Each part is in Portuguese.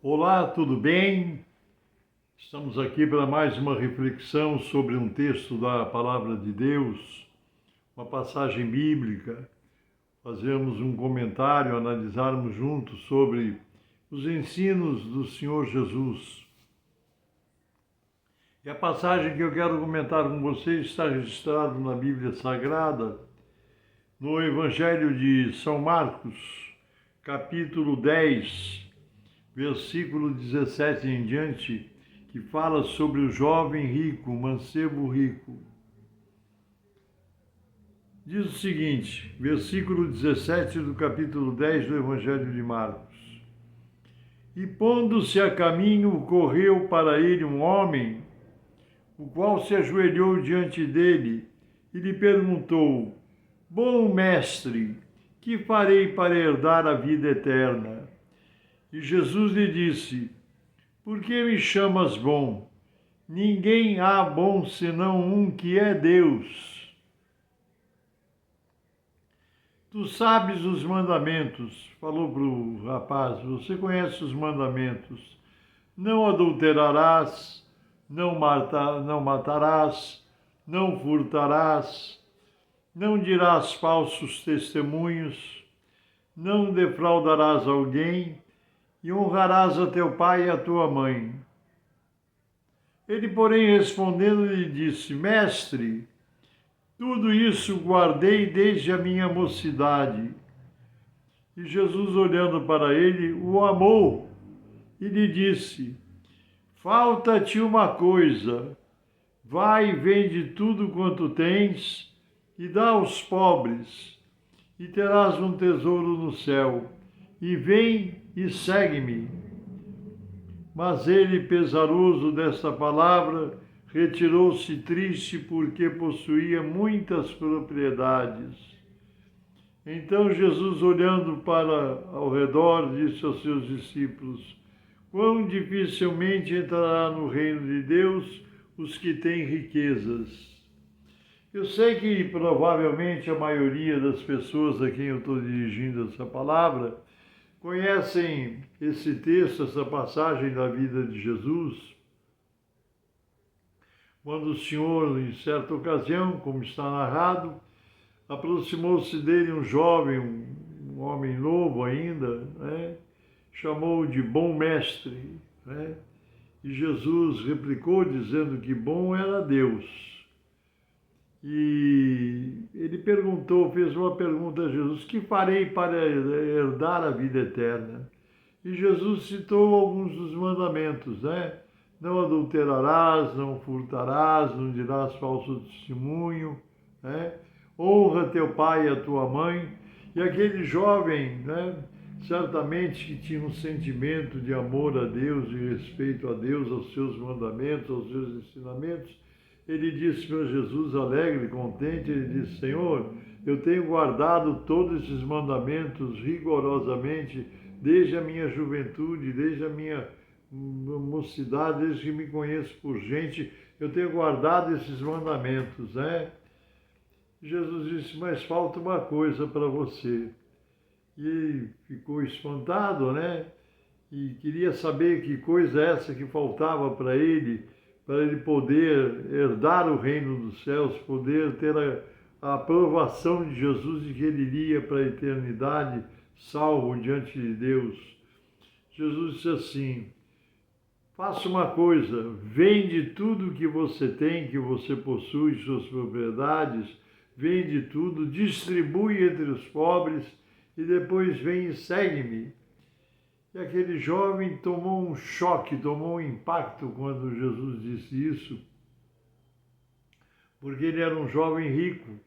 Olá, tudo bem? Estamos aqui para mais uma reflexão sobre um texto da Palavra de Deus, uma passagem bíblica. Fazermos um comentário, analisarmos juntos sobre os ensinos do Senhor Jesus. E a passagem que eu quero comentar com vocês está registrada na Bíblia Sagrada, no Evangelho de São Marcos, capítulo 10, versículo 17 em diante, que fala sobre o jovem rico, o mancebo rico. Diz o seguinte, versículo 17 do capítulo 10 do Evangelho de Marcos. E pondo-se a caminho, correu para ele um homem, o qual se ajoelhou diante dele e lhe perguntou: Bom mestre, que farei para herdar a vida eterna? E Jesus lhe disse: Por que me chamas bom? Ninguém há bom senão um que é Deus. Tu sabes os mandamentos, falou para o rapaz, você conhece os mandamentos. Não adulterarás, não matarás, não furtarás, não dirás falsos testemunhos, não defraudarás alguém e honrarás a teu pai e a tua mãe. Ele, porém, respondendo, lhe disse: Mestre, tudo isso guardei desde a minha mocidade. E Jesus, olhando para ele, o amou e lhe disse: Falta-te uma coisa. Vai e vende tudo quanto tens e dá aos pobres, e terás um tesouro no céu. E vem e segue-me. Mas ele, pesaroso desta palavra, retirou-se triste porque possuía muitas propriedades. Então Jesus, olhando para ao redor, disse aos seus discípulos: Quão dificilmente entrará no reino de Deus os que têm riquezas. Eu sei que provavelmente a maioria das pessoas a quem eu estou dirigindo essa palavra conhecem esse texto, essa passagem da vida de Jesus, quando o Senhor, em certa ocasião, como está narrado, aproximou-se dele um jovem, um homem novo ainda, né? Chamou-o de bom mestre, né? E Jesus replicou dizendo que bom era Deus. E ele fez uma pergunta a Jesus: que farei para herdar a vida eterna? E Jesus citou alguns dos mandamentos, né? Não adulterarás, não furtarás, não dirás falso testemunho, né? Honra teu pai e a tua mãe. E aquele jovem, né? Certamente que tinha um sentimento de amor a Deus, de respeito a Deus, aos seus mandamentos, aos seus ensinamentos, ele disse para Jesus, alegre, contente, ele disse: Senhor, eu tenho guardado todos esses mandamentos rigorosamente desde a minha juventude, desde a minha mocidade, desde que me conheço por gente, eu tenho guardado esses mandamentos, né? Jesus disse: mas falta uma coisa para você. E ele ficou espantado, né? E queria saber que coisa é essa que faltava para ele poder herdar o reino dos céus, poder ter a aprovação de Jesus de que ele iria para a eternidade salvo diante de Deus. Jesus disse assim: faça uma coisa, vende tudo que você tem, que você possui, suas propriedades, vende tudo, distribui entre os pobres e depois vem e segue-me. E aquele jovem tomou um choque, tomou um impacto quando Jesus disse isso, porque ele era um jovem rico.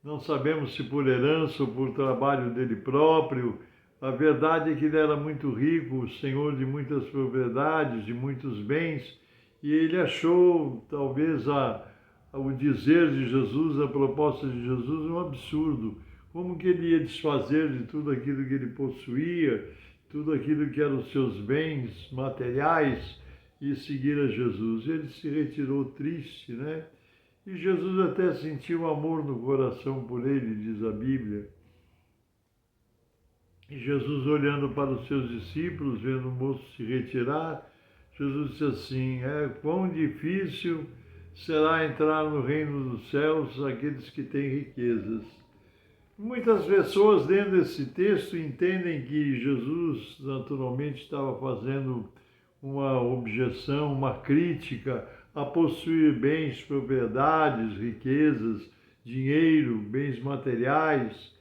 Não sabemos se por herança ou por trabalho dele próprio. A verdade é que ele era muito rico, senhor de muitas propriedades, de muitos bens, e ele achou talvez o dizer de Jesus, a proposta de Jesus, um absurdo. Como que ele ia desfazer de tudo aquilo que ele possuía, tudo aquilo que eram os seus bens materiais e seguir a Jesus? Ele se retirou triste, né? E Jesus até sentiu amor no coração por ele, diz a Bíblia. E Jesus, olhando para os seus discípulos, vendo o moço se retirar, Jesus disse assim: quão difícil será entrar no reino dos céus aqueles que têm riquezas. Muitas pessoas, lendo esse texto, entendem que Jesus, naturalmente, estava fazendo uma objeção, uma crítica a possuir bens, propriedades, riquezas, dinheiro, bens materiais.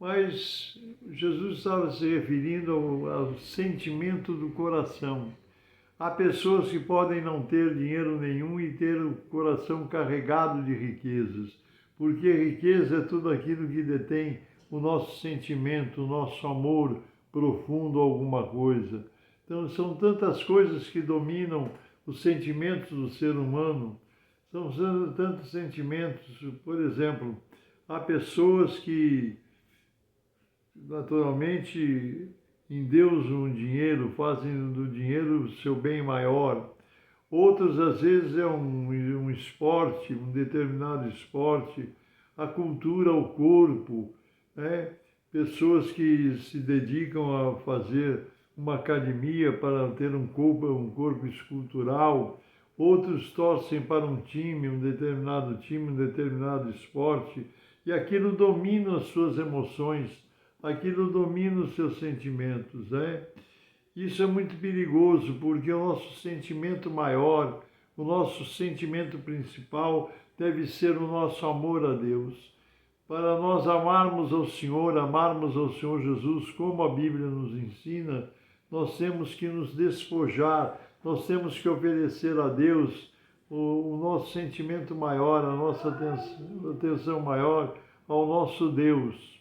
Mas Jesus estava se referindo ao sentimento do coração. Há pessoas que podem não ter dinheiro nenhum e ter o coração carregado de riquezas, porque riqueza é tudo aquilo que detém o nosso sentimento, o nosso amor profundo a alguma coisa. Então, são tantas coisas que dominam os sentimentos do ser humano, são tantos sentimentos. Por exemplo, há pessoas que, naturalmente, endeusam o dinheiro, fazem do dinheiro o seu bem maior. Outros, às vezes, é um esporte, um determinado esporte, a cultura, o corpo, né? Pessoas que se dedicam a fazer uma academia para ter um corpo escultural. Outros torcem para um time, um determinado esporte, e aquilo domina as suas emoções, aquilo domina os seus sentimentos, né? Isso é muito perigoso, porque o nosso sentimento maior, o nosso sentimento principal deve ser o nosso amor a Deus. Para nós amarmos ao Senhor Jesus, como a Bíblia nos ensina, nós temos que nos despojar, nós temos que oferecer a Deus o nosso sentimento maior, a nossa atenção maior ao nosso Deus,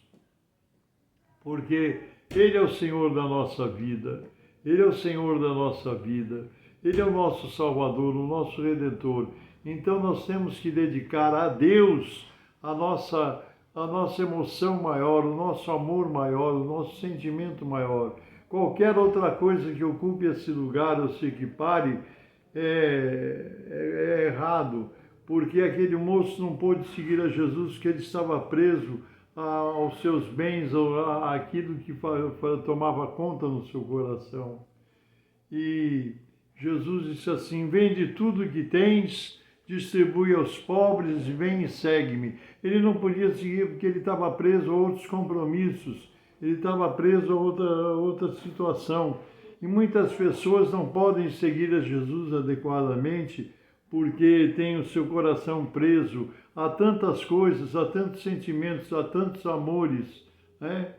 porque Ele é o Senhor da nossa vida. Ele é o Senhor da nossa vida, Ele é o nosso Salvador, o nosso Redentor. Então nós temos que dedicar a Deus a nossa emoção maior, o nosso amor maior, o nosso sentimento maior. Qualquer outra coisa que ocupe esse lugar ou se equipare é errado, porque aquele moço não pôde seguir a Jesus porque ele estava preso aos seus bens, àquilo que tomava conta no seu coração. E Jesus disse assim: vende tudo que tens, distribui aos pobres e vem e segue-me. Ele não podia seguir porque ele estava preso a outros compromissos, ele estava preso a outra situação. E muitas pessoas não podem seguir a Jesus adequadamente porque tem o seu coração preso a tantas coisas, a tantos sentimentos, a tantos amores, né?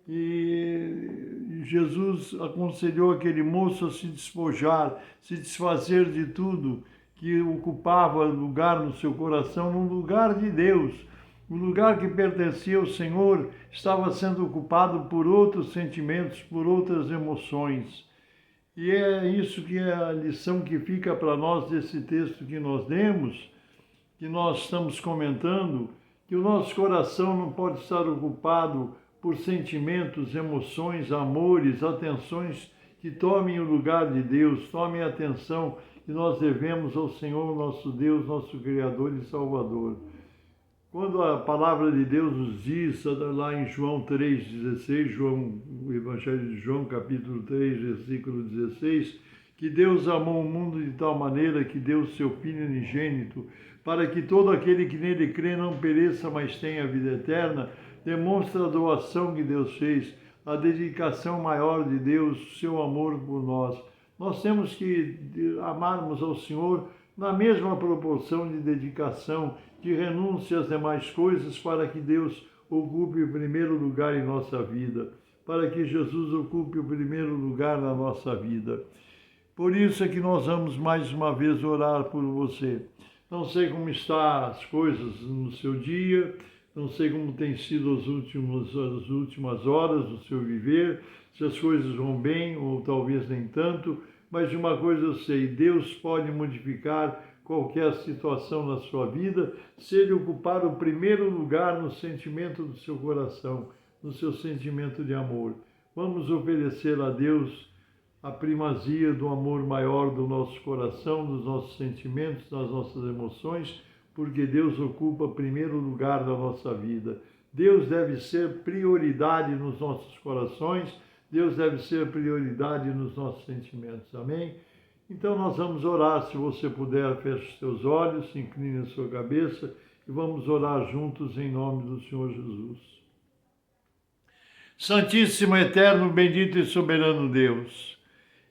E Jesus aconselhou aquele moço a se despojar, se desfazer de tudo que ocupava lugar no seu coração, num lugar de Deus. O lugar que pertencia ao Senhor estava sendo ocupado por outros sentimentos, por outras emoções. E é isso que é a lição que fica para nós desse texto que nós lemos, que nós estamos comentando, que o nosso coração não pode estar ocupado por sentimentos, emoções, amores, atenções que tomem o lugar de Deus, tomem a atenção que nós devemos ao Senhor, nosso Deus, nosso Criador e Salvador. Quando a palavra de Deus nos diz, lá em João 3,16, o Evangelho de João, capítulo 3, versículo 16, que Deus amou o mundo de tal maneira que deu o seu Filho unigênito, para que todo aquele que nele crê não pereça, mas tenha a vida eterna, demonstra a doação que Deus fez, a dedicação maior de Deus, o seu amor por nós. Nós temos que amarmos ao Senhor na mesma proporção de dedicação, de renúncia às demais coisas, para que Deus ocupe o primeiro lugar em nossa vida, para que Jesus ocupe o primeiro lugar na nossa vida. Por isso é que nós vamos mais uma vez orar por você. Não sei como estão as coisas no seu dia, não sei como tem sido as últimas horas do seu viver, se as coisas vão bem ou talvez nem tanto, mas de uma coisa eu sei: Deus pode modificar qualquer situação na sua vida se Ele ocupar o primeiro lugar no sentimento do seu coração, no seu sentimento de amor. Vamos oferecer a Deus a primazia do amor maior do nosso coração, dos nossos sentimentos, das nossas emoções, porque Deus ocupa primeiro lugar da nossa vida. Deus deve ser prioridade nos nossos corações, Deus deve ser prioridade nos nossos sentimentos. Amém? Então nós vamos orar, se você puder, feche os seus olhos, incline a sua cabeça e vamos orar juntos em nome do Senhor Jesus. Santíssimo, eterno, bendito e soberano Deus,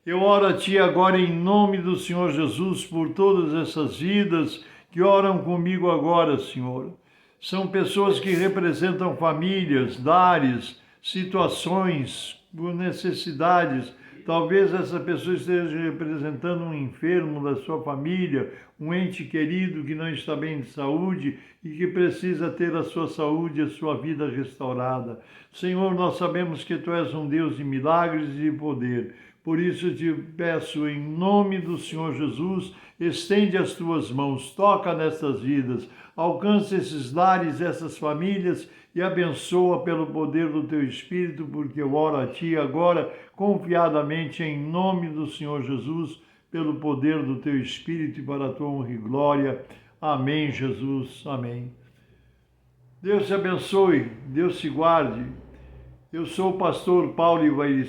eu oro a Ti agora em nome do Senhor Jesus por todas essas vidas que oram comigo agora, Senhor. São pessoas que representam famílias, lares, situações, por necessidades. Talvez essa pessoa esteja representando um enfermo da sua família, um ente querido que não está bem de saúde e que precisa ter a sua saúde e a sua vida restaurada. Senhor, nós sabemos que Tu és um Deus de milagres e de poder. Por isso eu te peço, em nome do Senhor Jesus, estende as Tuas mãos, toca nessas vidas, alcança esses lares, essas famílias e abençoa pelo poder do Teu Espírito, porque eu oro a Ti agora, confiadamente, em nome do Senhor Jesus, pelo poder do Teu Espírito e para a Tua honra e glória. Amém, Jesus. Amém. Deus te abençoe, Deus te guarde. Eu sou o pastor Paulo Ivair,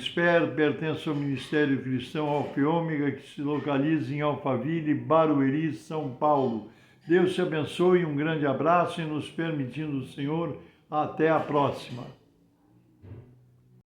pertenço ao Ministério Cristão Alfa e Ômega, que se localiza em Alphaville, Barueri, São Paulo. Deus te abençoe, um grande abraço e nos permitindo o Senhor, até a próxima.